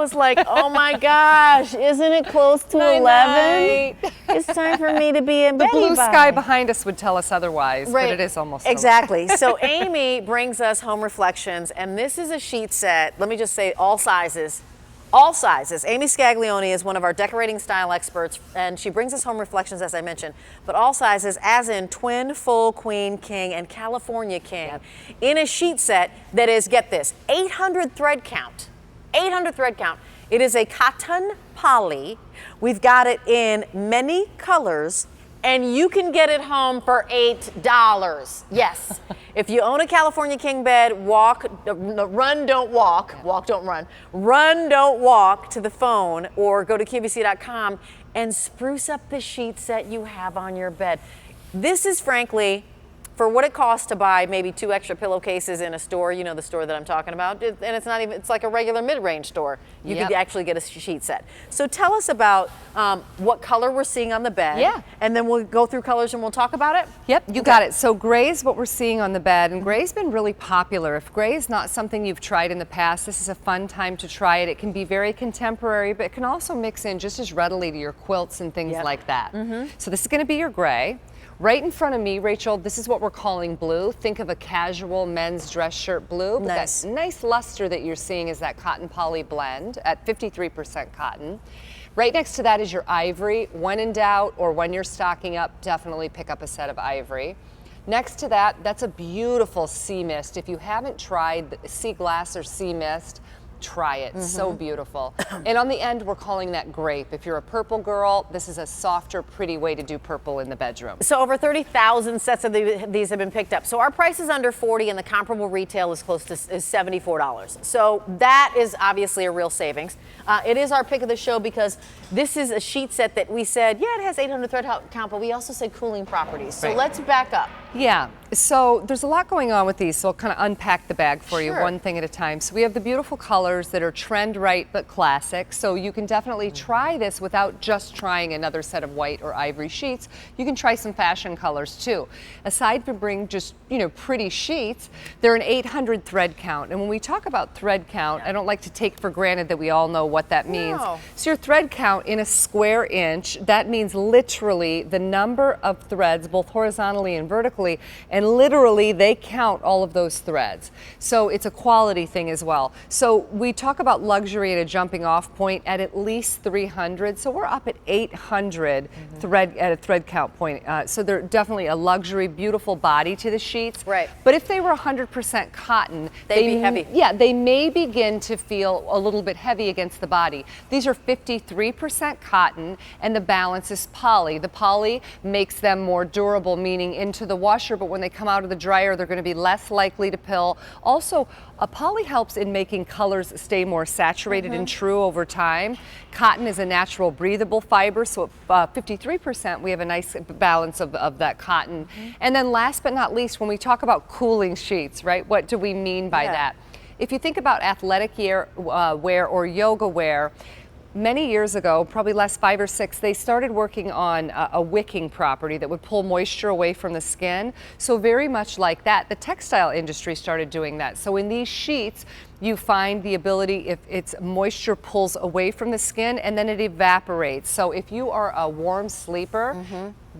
was like, oh my gosh, isn't it close to 11? It's time for me to be in bed. The blue sky behind us would tell us otherwise, right. but it is almost exactly. So Amy brings us home reflections, and this is a sheet set. Let me just say all sizes. All sizes. Amy Scaglione is one of our decorating style experts, and she brings us home reflections, as I mentioned, but all sizes, as in twin, full, queen, king, and California king, in a sheet set that is, get this, 800 thread count. 800 thread count. It is a cotton poly. We've got it in many colors, and you can get it home for $8. Yes. If you own a California king bed, run, don't walk, walk, don't run, run, don't walk to the phone or go to QVC.com and spruce up the sheet set you have on your bed. This is frankly, for what it costs to buy maybe 2 extra pillowcases in a store, you know the store that I'm talking about, and it's not even, it's like a regular mid-range store. You could actually get a sheet set. So tell us about what color we're seeing on the bed, and then we'll go through colors and we'll talk about it. Yep, you got it. So gray is what we're seeing on the bed, and gray's been really popular. If gray is not something you've tried in the past, this is a fun time to try it. It can be very contemporary, but it can also mix in just as readily to your quilts and things like that. So this is going to be your gray. Right in front of me, Rachel, this is what we're calling blue. Think of a casual men's dress shirt blue. But that nice luster that you're seeing is that cotton poly blend at 53% cotton. Right next to that is your ivory. When in doubt or when you're stocking up, definitely pick up a set of ivory. Next to that, that's a beautiful sea mist. If you haven't tried sea glass or sea mist, try it. So beautiful. And on the end, we're calling that grape. If you're a purple girl, this is a softer, pretty way to do purple in the bedroom. So over 30,000 sets of these have been picked up. So our price is under 40 and the comparable retail is close to $74. So that is obviously a real savings. It is our pick of the show because this is a sheet set that we said, yeah, it has 800 thread count, but we also said cooling properties. So let's back up. Yeah, so there's a lot going on with these, so I'll kind of unpack the bag for you one thing at a time. So we have the beautiful colors that are trend right but classic, so you can definitely try this without just trying another set of white or ivory sheets. You can try some fashion colors too. Aside from bring just, you know, pretty sheets, they're an 800 thread count, and when we talk about thread count, I don't like to take for granted that we all know what that means. So your thread count in a square inch, that means literally the number of threads, both horizontally and vertically, and literally they count all of those threads. So it's a quality thing as well. So we talk about luxury at a jumping off point at least 300. So we're up at 800 thread at a thread count point. So they're definitely a luxury, beautiful body to the sheets. Right. But if they were 100% cotton, they'd be heavy. Yeah, they may begin to feel a little bit heavy against the body. These are 53% cotton and the balance is poly. The poly makes them more durable, meaning into the washer, but when they come out of the dryer, they're going to be less likely to pill. Also, a poly helps in making colors stay more saturated and true over time. Cotton is a natural breathable fiber, so at 53% we have a nice balance of that cotton. And then last but not least, when we talk about cooling sheets, right, what do we mean by that? If you think about athletic wear or yoga wear, many years ago, probably last 5 or 6, they started working on a wicking property that would pull moisture away from the skin. So very much like that, the textile industry started doing that. So in these sheets, you find the ability, if it's moisture pulls away from the skin and then it evaporates. So if you are a warm sleeper,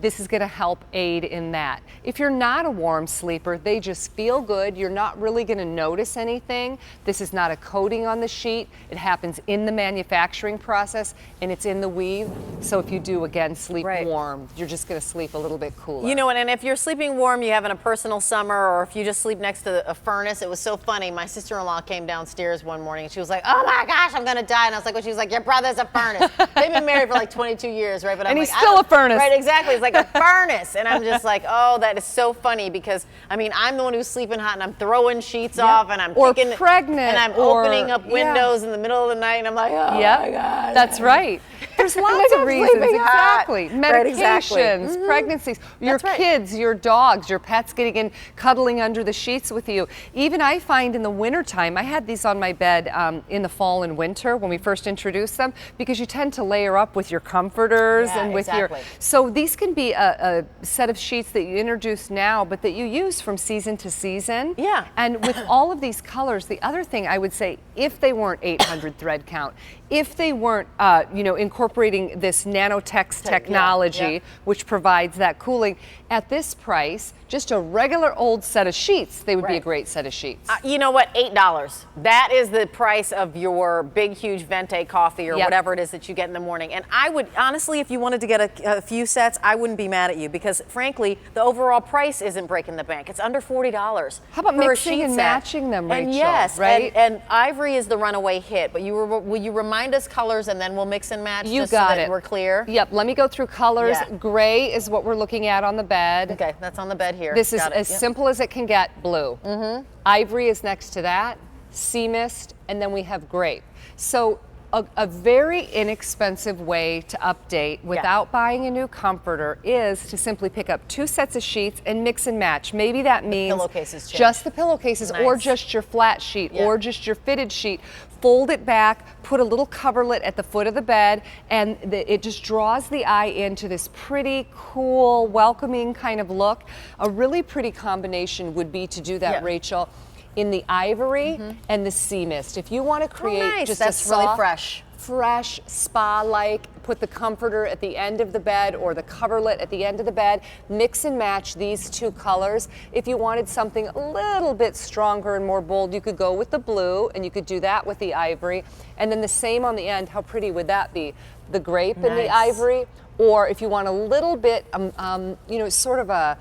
this is going to help aid in that. If you're not a warm sleeper, they just feel good. You're not really going to notice anything. This is not a coating on the sheet. It happens in the manufacturing process and it's in the weave. So if you do, again, sleep warm, you're just going to sleep a little bit cooler. You know, and if you're sleeping warm, you're having a personal summer, or if you just sleep next to a furnace. It was so funny. My sister-in-law came downstairs one morning and she was like, oh my gosh, I'm going to die. And I was like, well, she was like, your brother's a furnace. They've been married for like 22 years, right? But and he's still a furnace. Right, exactly. It's like a furnace. And I'm just like, oh, that is so funny because, I mean, I'm the one who's sleeping hot and I'm throwing sheets off and I'm picking, pregnant and I'm opening up windows in the middle of the night and I'm like, oh my God. That's right. There's lots of reasons. Sleeping hot. Exactly. Right, exactly. Medications, pregnancies, your That's right. kids, your dogs, your pets getting in, cuddling under the sheets with you. Even I find in the wintertime, I had these on my bed in the fall and winter when we first introduced them, because you tend to layer up with your comforters Yeah, and with exactly. so these can be a set of sheets that you introduce now, but that you use from season to season. Yeah. And with all of these colors, the other thing I would say, if they weren't 800 thread count, if they weren't, incorporating this nanotex technology, yeah. which provides that cooling, at this price, just a regular old set of sheets, they would be a Right. great set of sheets. You know what? $8. That is the price of your big, huge Venti coffee or Yep. whatever it is that you get in the morning. And I would, honestly, if you wanted to get a few sets, I wouldn't be mad at you, because frankly, the overall price isn't breaking the bank. It's under $40. How about for a mixing sheet and set. matching them, Rachel? And yes, right? and ivory is the runaway hit. But will you remind us colors, and then we'll mix and match You just got so that it. we're clear? Yep, let me go through colors. Yeah. Gray is what we're looking at on the bed. Okay, that's on the bed here. This is Got it. as Yep. simple as it can get, blue. Ivory is next to that, sea mist, and then we have grape. So a very inexpensive way to update without buying a new comforter is to simply pick up 2 sets of sheets and mix and match. Maybe that means pillowcases change. just the pillowcases, or Nice. just your flat sheet, Yeah. or just your fitted sheet. Fold it back, put a little coverlet at the foot of the bed, and it just draws the eye into this pretty cool, welcoming kind of look. A really pretty combination would be to do that, Yeah. Rachel, in the ivory and the sea mist. If you want to create nice. just That's a really soft, fresh. spa-like, put the comforter at the end of the bed or the coverlet at the end of the bed, mix and match these 2 colors. If you wanted something a little bit stronger and more bold, you could go with the blue, and you could do that with the ivory. And then the same on the end, how pretty would that be? The grape and the Nice. ivory. Or if you want a little bit, sort of a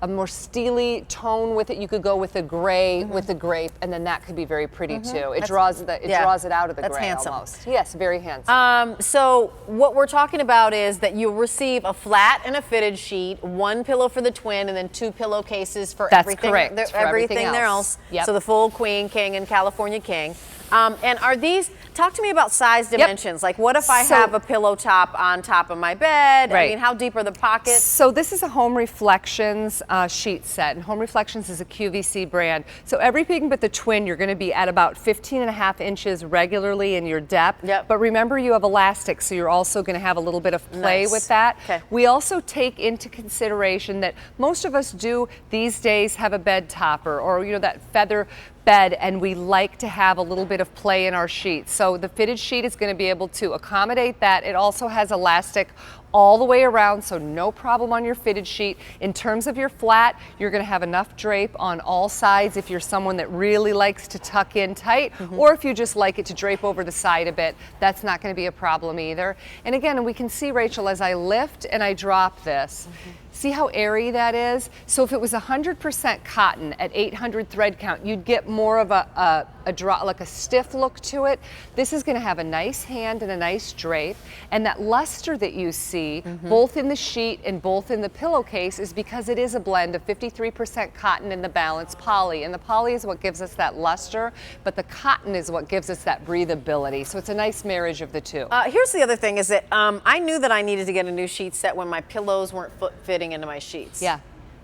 more steely tone with it, you could go with the gray with the grape, and then that could be very pretty too. It draws it out of the That's gray handsome. almost. Yes, very handsome. So what we're talking about is that you'll receive a flat and a fitted sheet, 1 pillow for the twin, and then 2 pillowcases for That's everything. correct, for everything there else. else. Yep. So the full queen, king, and California king. And are these? Talk to me about size dimensions. Like, what if I So- have a pillow top on top of my bed? I Right. mean, how deep are the pockets? So this is a Home Reflections sheet set, and Home Reflections is a QVC brand. So everything but the twin, you're going to be at about 15.5 inches regularly in your depth. Yep. But remember, you have elastic, so you're also going to have a little bit of play Nice. with that. Okay. We also take into consideration that most of us do these days have a bed topper, or that feather bed, and we like to have a little bit of play in our sheets. So the fitted sheet is going to be able to accommodate that. It also has elastic all the way around, so no problem on your fitted sheet. In terms of your flat, you're going to have enough drape on all sides if you're someone that really likes to tuck in tight, or if you just like it to drape over the side a bit, that's not going to be a problem either. And again, we can see, Rachel, as I lift and I drop this, see how airy that is? So if it was 100% cotton at 800 thread count, you'd get more of a draw, like a stiff look to it. This is going to have a nice hand and a nice drape, and that luster that you see both in the sheet and both in the pillowcase is because it is a blend of 53% cotton and the balance poly, and the poly is what gives us that luster, but the cotton is what gives us that breathability. So it's a nice marriage of the two. Here's the other thing: is that I knew that I needed to get a new sheet set when my pillows weren't fitting into my sheets. Yeah.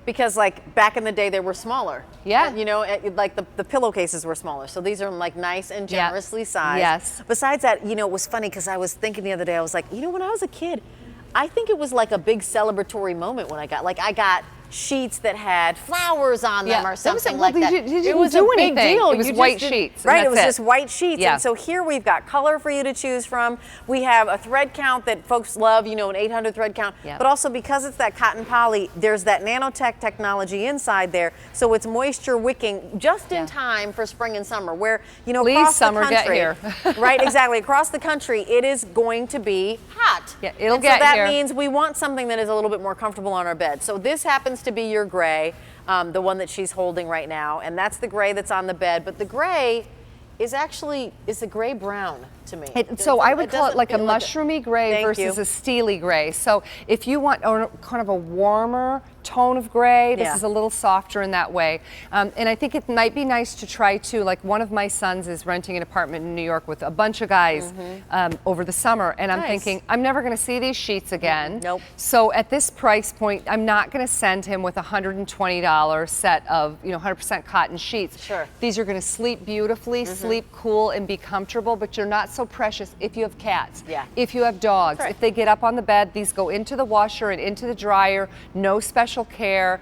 Because like back in the day, they were smaller. Yeah. Like the pillowcases were smaller. So these are like nice and Yeah. generously sized. Yes. Besides that, it was funny because I was thinking the other day, I was like, when I was a kid, I think it was like a big celebratory moment when I got sheets that had flowers on them or something like that. You didn't it was do a big anything. deal. It was You white just didn't- sheets, and Right, it that's was it. just white sheets. Yeah. And so here we've got color for you to choose from. We have a thread count that folks love, an 800 thread count. Yep. But also because it's that cotton poly, there's that nanotech technology inside there. So it's moisture wicking just in time for spring and summer, where, Please, across summer, the get country. here. Right, exactly. Across the country, it is going to be hot. Yeah, it'll And get so that here. means we want something that is a little bit more comfortable on our bed. So this happens to be your gray, the one that she's holding right now, and that's the gray that's on the bed. But the gray is a gray brown. to me. So I would call it doesn't like a feel like mushroomy gray Thank versus you. a steely gray. So if you want kind of a warmer tone of gray, this is a little softer in that way. And I think it might be nice to try too, like one of my sons is renting an apartment in New York with a bunch of guys over the summer, and I'm thinking, I'm never gonna see these sheets again. Nope. So at this price point, I'm not gonna send him with a $120 set of 100% cotton sheets. Sure. These are gonna sleep beautifully, sleep cool, and be comfortable, but you're not so precious if you have cats, if you have dogs, if they get up on the bed, these go into the washer and into the dryer, no special care.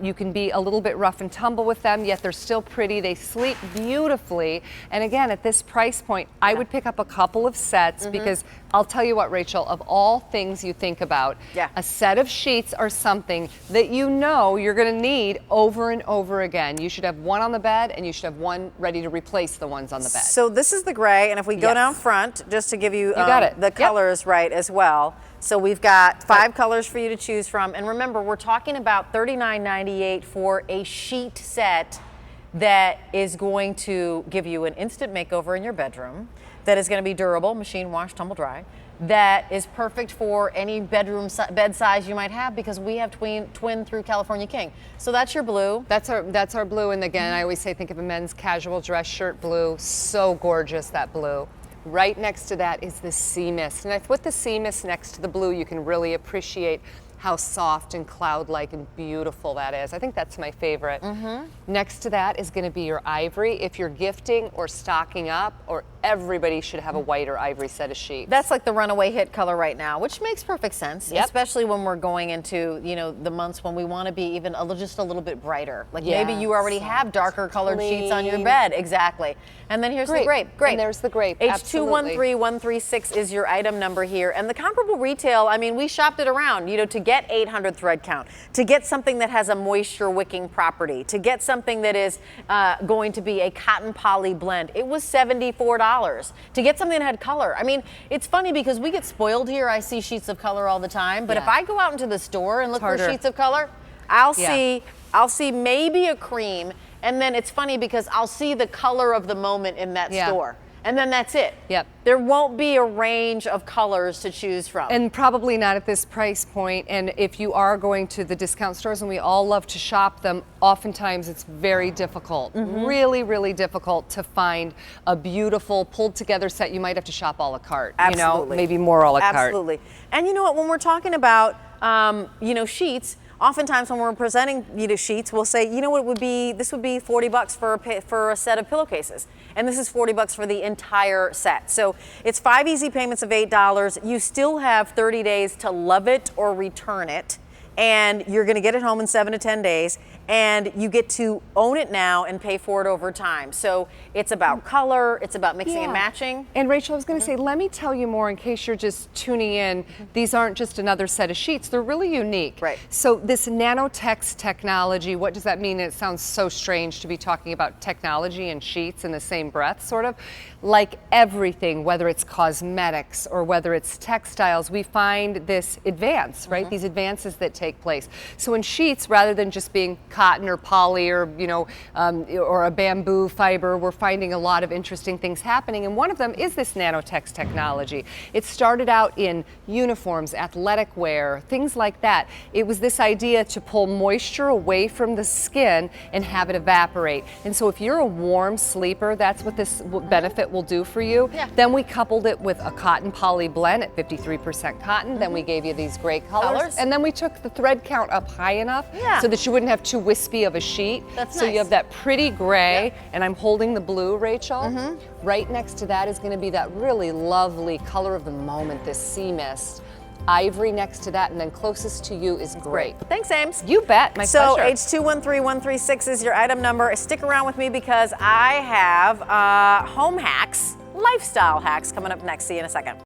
You can be a little bit rough and tumble with them, yet they're still pretty. They sleep beautifully. And again, at this price point, I would pick up a couple of sets because I'll tell you what, Rachel, of all things you think about, a set of sheets are something that you know you're going to need over and over again. You should have one on the bed and you should have one ready to replace the ones on the bed. So this is the gray, and if we go down front, just to give you, got the colors right as well. So we've got 5 colors for you to choose from. And remember, we're talking about $39.98 for a sheet set that is going to give you an instant makeover in your bedroom, that is going to be durable, machine wash, tumble dry, that is perfect for any bedroom bed size you might have, because we have twin through California King. So that's your blue. That's our blue, and again, I always say think of a men's casual dress shirt blue. So gorgeous, that blue. Right next to that is the sea mist. And with the sea mist next to the blue, you can really appreciate how soft and cloud-like and beautiful that is. I think that's my favorite. Next to that is going to be your ivory. If you're gifting or stocking up, or everybody should have a white or ivory set of sheets. That's like the runaway hit color right now, which makes perfect sense, especially when we're going into the months when we want to be even just a little bit brighter. Like maybe you already have darker colored sheets on your bed. Exactly. And then here's the grape. And there's the grape. H213136 is your item number here. And the comparable retail, I mean, we shopped it around, to get 800 thread count, to get something that has a moisture wicking property, to get something that is going to be a cotton poly blend. It was $74. To get something that had color. I mean, it's funny because we get spoiled here. I see sheets of color all the time, but if I go out into the store and look for sheets of color, I'll see maybe a cream, and then it's funny because I'll see the color of the moment in that store. And then that's it. There won't be a range of colors to choose from. And probably not at this price point. And if you are going to the discount stores, and we all love to shop them, oftentimes it's very difficult, really, really difficult to find a beautiful pulled together set. You might have to shop a la carte, maybe more a la carte. Absolutely. And you know what, when we're talking about, sheets, oftentimes when we're presenting sheets, we'll say, what would be, this would be $40 for a set of pillowcases. And this is $40 for the entire set. So it's 5 easy payments of $8. You still have 30 days to love it or return it. And you're going to get it home in 7 to 10 days, and you get to own it now and pay for it over time. So it's about color, it's about mixing and matching. And Rachel, I was going to say, let me tell you more in case you're just tuning in. These aren't just another set of sheets, they're really unique. So this nanotex technology, what does that mean? It sounds so strange to be talking about technology and sheets in the same breath, sort of. Like everything, whether it's cosmetics or whether it's textiles, we find this advance, These advances that take place. So in sheets, rather than just being cotton or poly or or a bamboo fiber, we're finding a lot of interesting things happening, and one of them is this nanotex technology. It started out in uniforms, athletic wear, things like that. It was this idea to pull moisture away from the skin and have it evaporate. And so if you're a warm sleeper, that's what this benefit will do for you. Then we coupled it with a cotton poly blend at 53% cotton. Then we gave you these great colors. And then we took the thread count up high enough so that you wouldn't have too wispy of a sheet. So you have that pretty gray, and I'm holding the blue, Rachel. Right next to that is going to be that really lovely color of the moment, this sea mist. Ivory next to that, and then closest to you is grape. Thanks, Ames. You bet, my pleasure. So H213136 is your item number. Stick around with me because I have home hacks, lifestyle hacks coming up next. See you in a second.